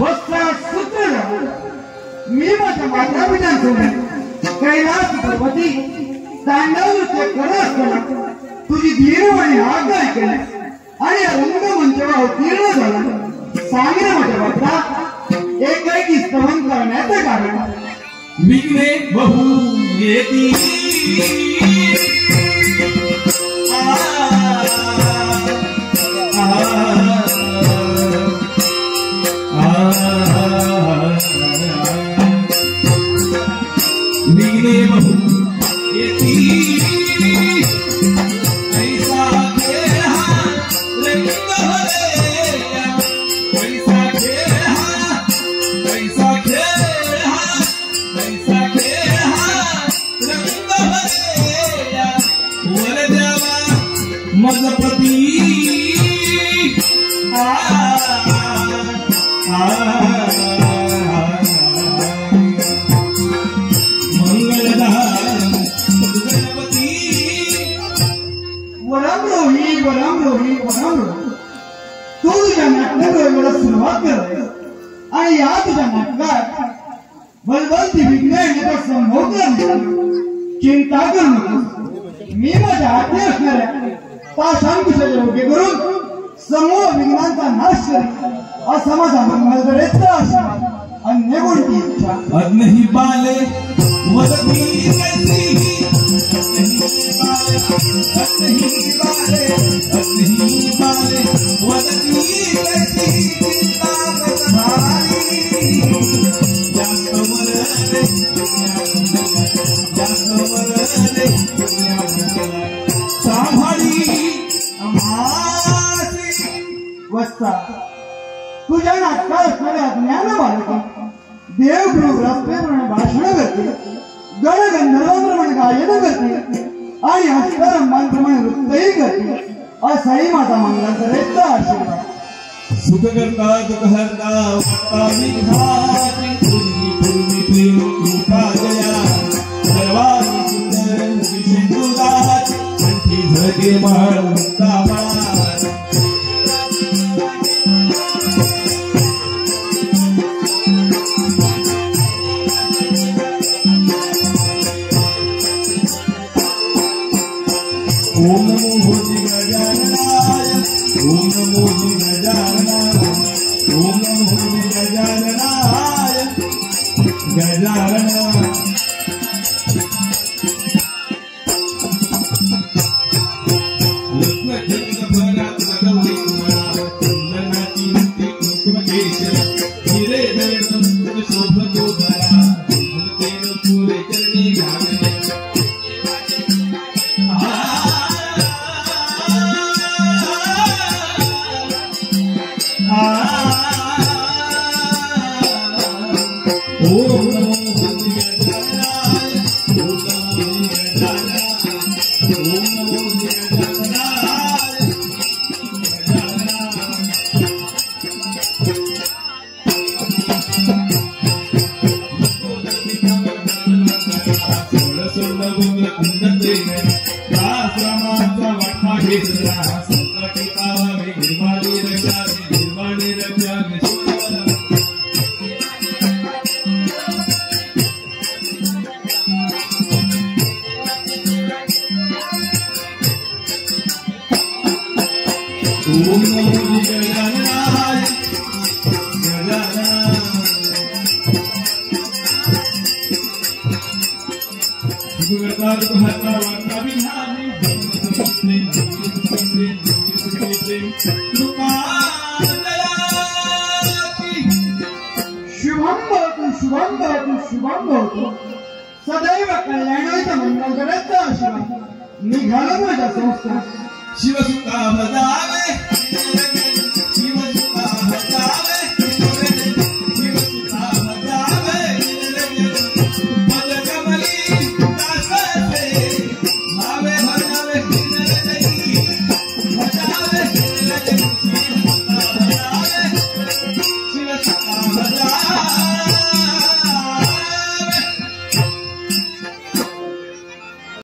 वस्त्रात सूत्र लावून मी माझ्या मातापित्यांसोबत कैलास पर्वती तांडव नृत्य करत असताना तुझी धीरवाणी हाक ऐकली आणि रंगमंचावर अवतीर्ण झाला. सांगितलं माझ्या भक्ता एकाएकी स्तवन करण्याचं कारण. विघ्ने बहु येती विघ्ने बहु येती मजपती मंगलदान गणपती. वरमरोही वरमरोही वरमरोही तू तुझ्या नाटकाला सुरुवात कर आणि या तुझ्या नाटकात बलबलती विघ्न येण्याचा संभव कर. चिंता करू नकोस. मी माझ्या हाती असणाऱ्या पाशांकुशाचे योग्य करून समूह विघ्नांचा नाश करेल असा माझा मंगलकडेचा आशीर्वाद. अन्य कोणती इच्छा अग्नि बाले वदती कैसी अग्नि बाले वदती कैसी चिंता भारी जास्त वरले सांभाळी वस्ता तुझ्या नाटकात असणाऱ्या ज्ञान बालक देवगुरु रस्त्याप्रमाणे भाषण करते, गणगंधर्वांप्रमाणे गायन करते आणि हस्तरंभांप्रमाणे नृत्यही करते असाही माझा मंगलाकरेचा आशीर्वाद. सुख करता दुःखहर्ता वार्ता विघ्नाची पूर्वी पूर्वी प्रेम कृपा जया सर्वांनी सुंदर विशेषुदात कंठी झळके माळ मुक्ताबाळ. ओम नमो गजाननाय ओम नमो गजाननाय ओम नमो गजाननाय गजाननाय. सदैव कल्याणाचा मंगलकरेचा आशीर्वाद. निघालो माझ्या संस्था शिवसुता बजावे